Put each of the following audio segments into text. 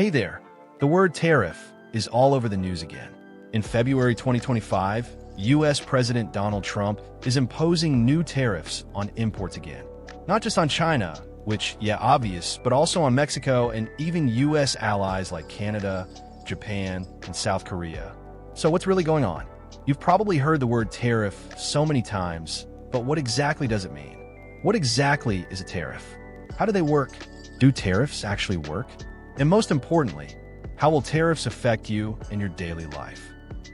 Hey there! The word tariff is all over the news again. In February 2025, US President Donald Trump is imposing new tariffs on imports again. Not just on China, which, yeah, obvious, but also on Mexico and even US allies like Canada, Japan, and South Korea. So what's really going on? You've probably heard the word tariff so many times, but what exactly does it mean? What exactly is a tariff? How do they work? Do tariffs actually work? And most importantly, how will tariffs affect you in your daily life?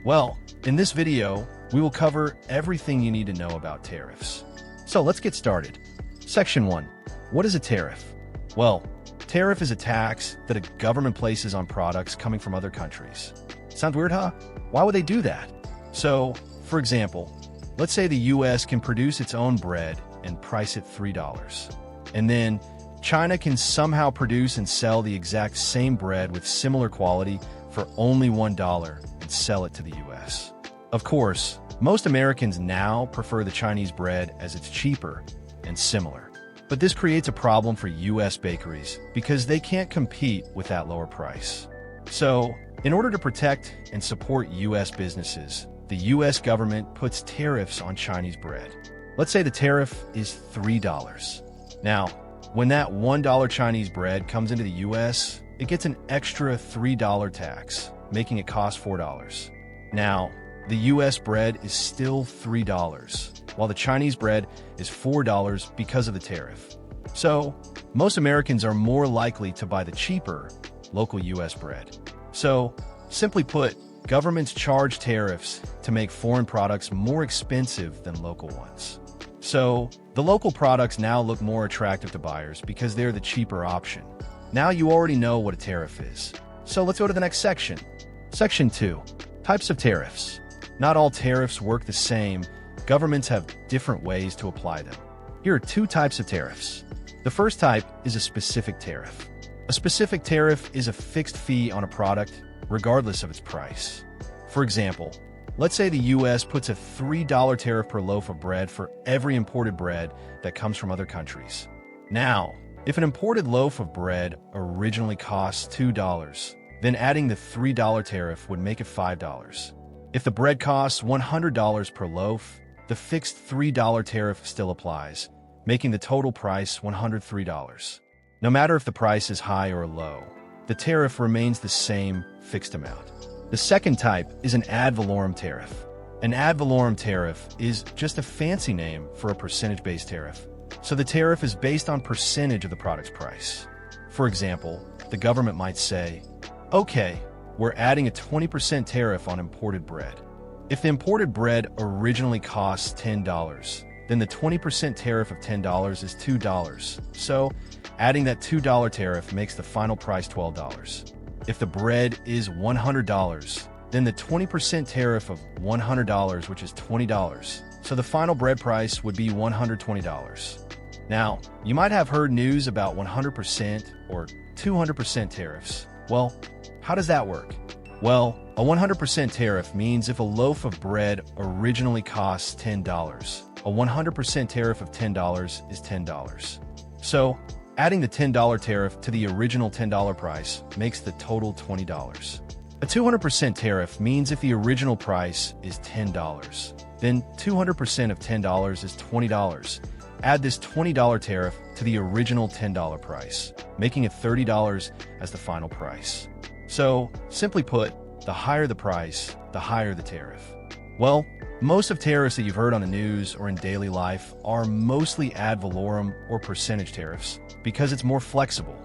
Well, in this video, we will cover everything you need to know about tariffs. So let's get started. Section 1. What is a tariff? Well, tariff is a tax that a government places on products coming from other countries. Sounds weird, huh? Why would they do that? So, for example, let's say the US can produce its own bread and price it $3. And then China can somehow produce and sell the exact same bread with similar quality for only $1 and sell it to the US. Of course, most Americans now prefer the Chinese bread as it's cheaper and similar. But this creates a problem for US bakeries because they can't compete with that lower price. So, in order to protect and support US businesses, the US government puts tariffs on Chinese bread. Let's say the tariff is $3. Now, when that $1 Chinese bread comes into the US, it gets an extra $3 tax, making it cost $4. Now, the US bread is still $3, while the Chinese bread is $4 because of the tariff. So, most Americans are more likely to buy the cheaper, local US bread. So, simply put, governments charge tariffs to make foreign products more expensive than local ones. So, the local products now look more attractive to buyers because they're the cheaper option. Now you already know what a tariff is. So let's go to the next section. Section 2. Types of tariffs. Not all tariffs work the same. Governments have different ways to apply them. Here are two types of tariffs. The first type is a specific tariff. A specific tariff is a fixed fee on a product, regardless of its price. For example, let's say the US puts a $3 tariff per loaf of bread for every imported bread that comes from other countries. Now, if an imported loaf of bread originally costs $2, then adding the $3 tariff would make it $5. If the bread costs $100 per loaf, the fixed $3 tariff still applies, making the total price $103. No matter if the price is high or low, the tariff remains the same fixed amount. The second type is an ad valorem tariff. An ad valorem tariff is just a fancy name for a percentage-based tariff. So the tariff is based on percentage of the product's price. For example, the government might say, okay, we're adding a 20% tariff on imported bread. If the imported bread originally costs $10, then the 20% tariff of $10 is $2. So adding that $2 tariff makes the final price $12. If the bread is $100, then the 20% tariff of $100, which is $20. So the final bread price would be $120. Now, you might have heard news about 100% or 200% tariffs. Well, how does that work? Well, a 100% tariff means if a loaf of bread originally costs $10, a 100% tariff of $10 is $10. So, adding the $10 tariff to the original $10 price makes the total $20. A 200% tariff means if the original price is $10, then 200% of $10 is $20. Add this $20 tariff to the original $10 price, making it $30 as the final price. So, simply put, the higher the price, the higher the tariff. Well, most of tariffs that you've heard on the news or in daily life are mostly ad valorem or percentage tariffs because it's more flexible.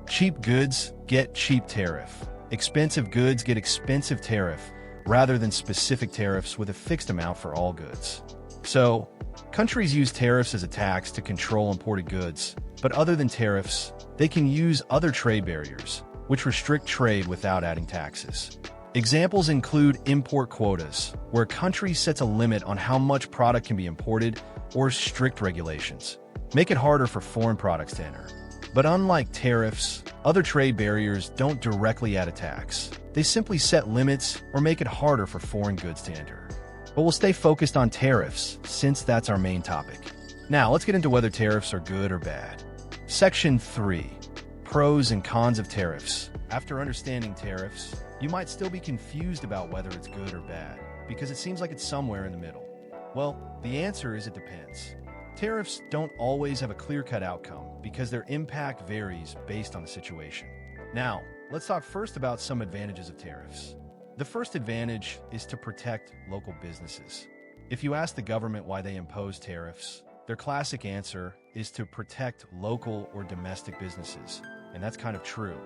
Cheap goods get cheap tariff. Expensive goods get expensive tariff rather than specific tariffs with a fixed amount for all goods. So, countries use tariffs as a tax to control imported goods, but other than tariffs, they can use other trade barriers, which restrict trade without adding taxes. Examples include import quotas, where a country sets a limit on how much product can be imported, or strict regulations, make it harder for foreign products to enter. But unlike tariffs, other trade barriers don't directly add a tax. They simply set limits or make it harder for foreign goods to enter. But we'll stay focused on tariffs, since that's our main topic. Now, let's get into whether tariffs are good or bad. Section 3. Pros and cons of tariffs. After understanding tariffs, you might still be confused about whether it's good or bad, because it seems like it's somewhere in the middle. Well, the answer is it depends. Tariffs don't always have a clear-cut outcome because their impact varies based on the situation. Now, let's talk first about some advantages of tariffs. The first advantage is to protect local businesses. If you ask the government why they impose tariffs, their classic answer is to protect local or domestic businesses, and that's kind of true.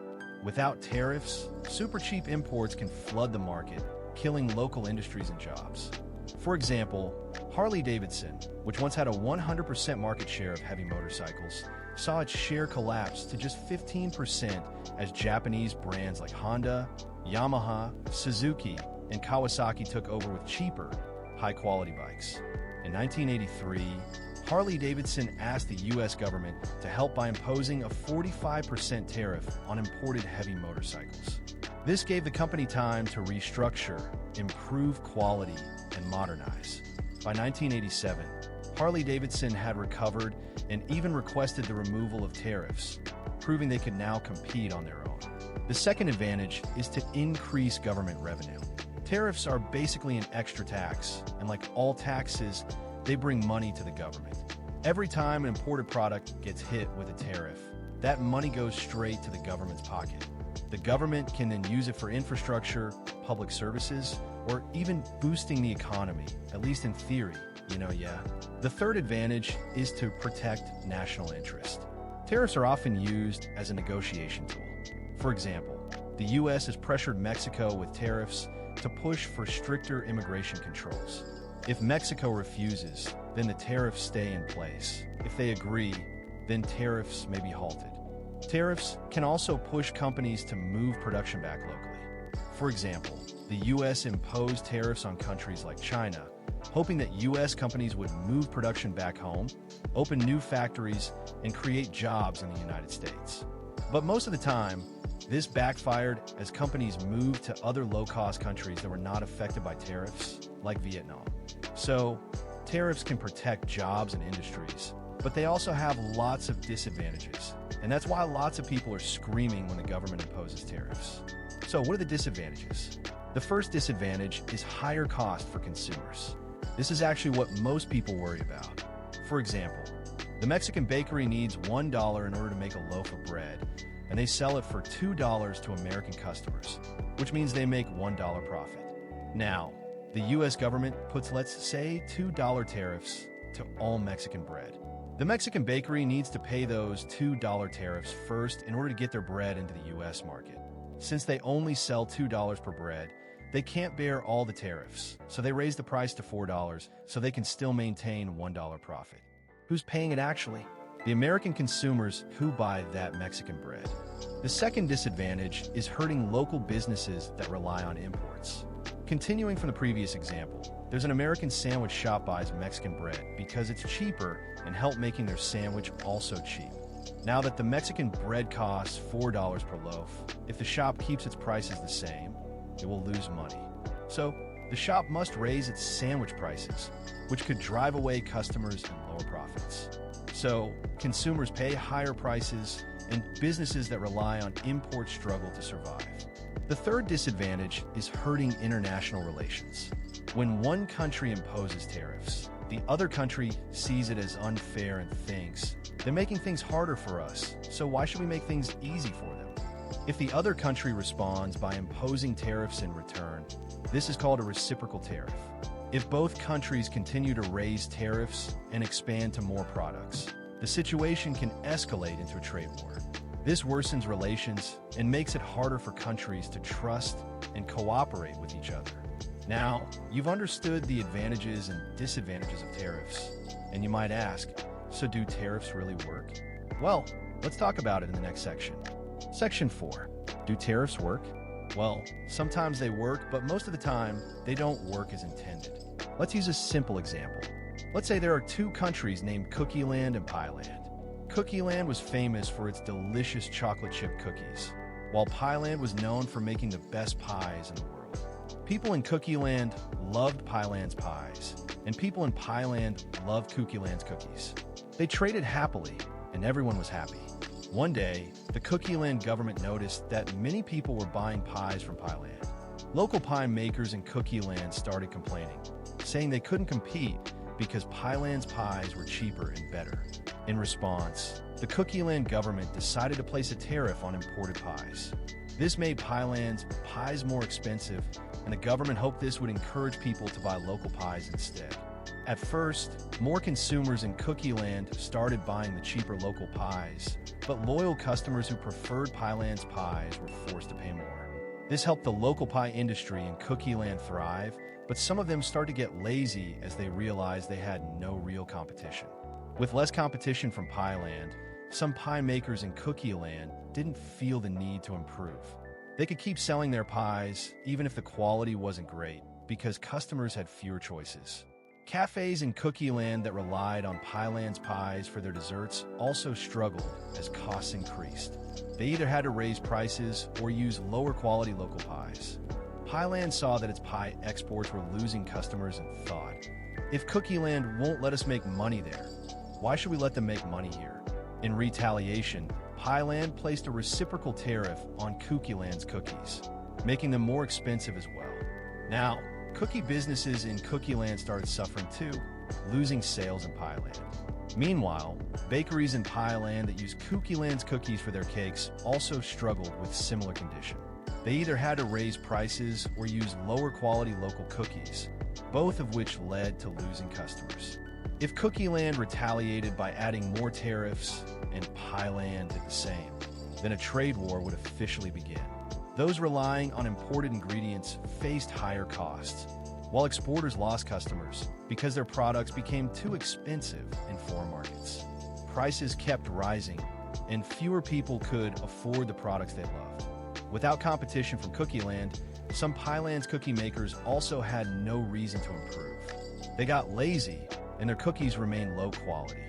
Without tariffs, super cheap imports can flood the market, killing local industries and jobs. For example, Harley-Davidson, which once had a 100% market share of heavy motorcycles, saw its share collapse to just 15% as Japanese brands like Honda, Yamaha, Suzuki, and Kawasaki took over with cheaper, high-quality bikes. In 1983, Harley-Davidson asked the U.S. government to help by imposing a 45% tariff on imported heavy motorcycles. This gave the company time to restructure, improve quality, and modernize. By 1987, Harley-Davidson had recovered and even requested the removal of tariffs, proving they could now compete on their own. The second advantage is to increase government revenue. Tariffs are basically an extra tax, and like all taxes, they bring money to the government. Every time an imported product gets hit with a tariff, that money goes straight to the government's pocket. The government can then use it for infrastructure, public services, or even boosting the economy, at least in theory, The third advantage is to protect national interest. Tariffs are often used as a negotiation tool. For example, the U.S. has pressured Mexico with tariffs to push for stricter immigration controls. If Mexico refuses, then the tariffs stay in place. If they agree, then tariffs may be halted. Tariffs can also push companies to move production back locally. For example, the U.S. imposed tariffs on countries like China, hoping that U.S. companies would move production back home, open new factories, and create jobs in the United States. But most of the time, this backfired as companies moved to other low-cost countries that were not affected by tariffs, like Vietnam. So, tariffs can protect jobs and industries, but they also have lots of disadvantages. And that's why lots of people are screaming when the government imposes tariffs. So what are the disadvantages? The first disadvantage is higher cost for consumers. This is actually what most people worry about. For example, the Mexican bakery needs $1 in order to make a loaf of bread, and they sell it for $2 to American customers, which means they make $1 profit. Now, the U.S. government puts, let's say, $2 tariffs to all Mexican bread. The Mexican bakery needs to pay those $2 tariffs first in order to get their bread into the U.S. market. Since they only sell $2 per bread, they can't bear all the tariffs, so they raise the price to $4 so they can still maintain $1 profit. Who's paying it actually? The American consumers who buy that Mexican bread. The second disadvantage is hurting local businesses that rely on imports. Continuing from the previous example, there's an American sandwich shop buys Mexican bread because it's cheaper and help making their sandwich also cheap. Now that the Mexican bread costs $4 per loaf, if the shop keeps its prices the same, it will lose money. So, the shop must raise its sandwich prices, which could drive away customers and lower profits. So, consumers pay higher prices, and businesses that rely on imports struggle to survive. The third disadvantage is hurting international relations. When one country imposes tariffs, the other country sees it as unfair and thinks, they're making things harder for us, so why should we make things easy for them? If the other country responds by imposing tariffs in return, this is called a reciprocal tariff. If both countries continue to raise tariffs and expand to more products, the situation can escalate into a trade war. This worsens relations and makes it harder for countries to trust and cooperate with each other. Now, you've understood the advantages and disadvantages of tariffs, and you might ask, so do tariffs really work? Well, let's talk about it in the next section. Section 4. Do tariffs work? Well, sometimes they work, but most of the time, they don't work as intended. Let's use a simple example. Let's say there are two countries named Cookie Land and Pie Land. Cookie Land was famous for its delicious chocolate chip cookies, while Pie Land was known for making the best pies in the world. People in Cookie Land loved Pie Land's pies, and people in Pie Land loved Cookie Land's cookies. They traded happily, and everyone was happy. One day, the Cookie Land government noticed that many people were buying pies from Thailand. Local pie makers in Cookie Land started complaining, saying they couldn't compete because Thailand's pies were cheaper and better. In response, the Cookie Land government decided to place a tariff on imported pies. This made Thailand's pies more expensive, and the government hoped this would encourage people to buy local pies instead. At first, more consumers in Cookie Land started buying the cheaper local pies, but loyal customers who preferred Thailand's pies were forced to pay more. This helped the local pie industry in Cookie Land thrive, but some of them started to get lazy as they realized they had no real competition. With less competition from Thailand, some pie makers in Cookie Land didn't feel the need to improve. They could keep selling their pies even if the quality wasn't great because customers had fewer choices. Cafes in Cookie Land that relied on Thailand's pies for their desserts also struggled as costs increased. They either had to raise prices or use lower quality local pies. Thailand saw that its pie exports were losing customers and thought, if Cookie Land won't let us make money there, why should we let them make money here? In retaliation, Thailand placed a reciprocal tariff on Cookie Land's cookies, making them more expensive as well. Now, cookie businesses in Cookie Land started suffering too, losing sales in Thailand. Meanwhile, bakeries in Thailand that use Cookie Land's cookies for their cakes also struggled with similar condition. They either had to raise prices or use lower quality local cookies, both of which led to losing customers. If Cookie Land retaliated by adding more tariffs and Thailand did the same, then a trade war would officially begin. Those relying on imported ingredients faced higher costs, while exporters lost customers because their products became too expensive in foreign markets. Prices kept rising, and fewer people could afford the products they loved. Without competition from Cookie Land, some Thailand's cookie makers also had no reason to improve. They got lazy, and their cookies remained low quality.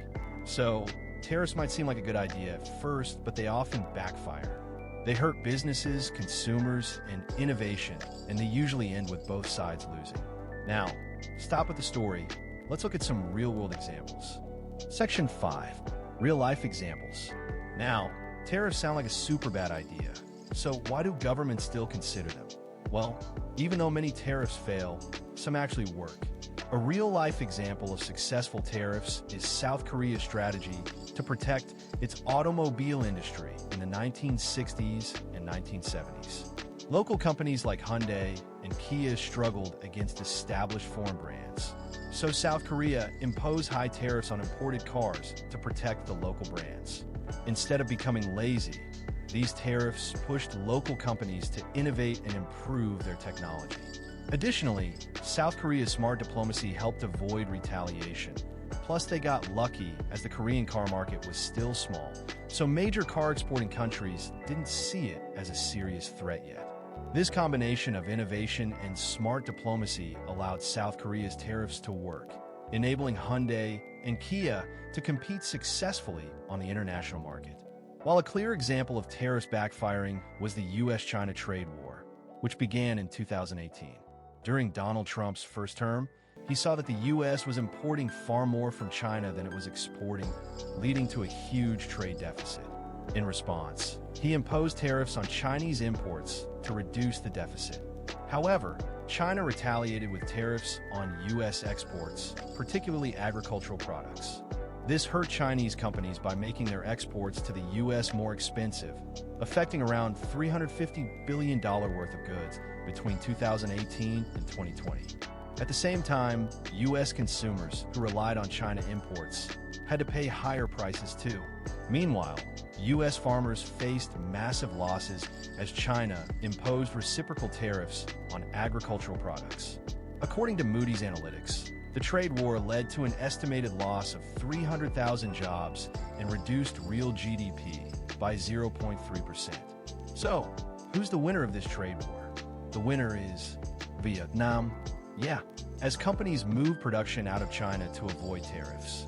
So, tariffs might seem like a good idea at first, but they often backfire. They hurt businesses, consumers, and innovation, and they usually end with both sides losing. Now, stop with the story. Let's look at some real-world examples. Section 5. Real-life examples. Now, tariffs sound like a super bad idea. So why do governments still consider them? Well, even though many tariffs fail, some actually work. A real-life example of successful tariffs is South Korea's strategy to protect its automobile industry in the 1960s and 1970s. Local companies like Hyundai and Kia struggled against established foreign brands. So South Korea imposed high tariffs on imported cars to protect the local brands. Instead of becoming lazy, these tariffs pushed local companies to innovate and improve their technology. Additionally, South Korea's smart diplomacy helped avoid retaliation. Plus, they got lucky as the Korean car market was still small, so major car exporting countries didn't see it as a serious threat yet. This combination of innovation and smart diplomacy allowed South Korea's tariffs to work, enabling Hyundai and Kia to compete successfully on the international market. While a clear example of tariffs backfiring was the US-China trade war, which began in 2018. During Donald Trump's first term, he saw that the US was importing far more from China than it was exporting, leading to a huge trade deficit. In response, he imposed tariffs on Chinese imports to reduce the deficit. However, China retaliated with tariffs on US exports, particularly agricultural products. This hurt Chinese companies by making their exports to the US more expensive, affecting around $350 billion worth of goods between 2018 and 2020. At the same time, US consumers who relied on China imports had to pay higher prices too. Meanwhile, US farmers faced massive losses as China imposed reciprocal tariffs on agricultural products. According to Moody's Analytics, the trade war led to an estimated loss of 300,000 jobs and reduced real GDP by 0.3%. So, who's the winner of this trade war? The winner is Vietnam. Yeah, as companies moved production out of China to avoid tariffs,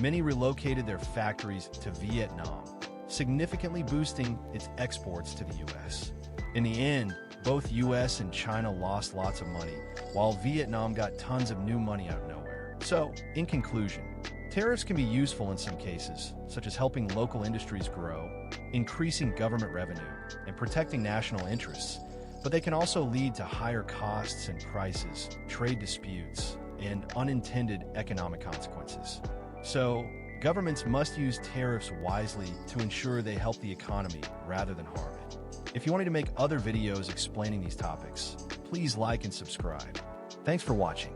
many relocated their factories to Vietnam, significantly boosting its exports to the US. In the end, both US and China lost lots of money, while Vietnam got tons of new money out of nowhere. So, in conclusion, tariffs can be useful in some cases, such as helping local industries grow, increasing government revenue and protecting national interests, but they can also lead to higher costs and prices, trade disputes, and unintended economic consequences. So, governments must use tariffs wisely to ensure they help the economy rather than harm it. If you want me to make other videos explaining these topics, please like and subscribe. Thanks for watching.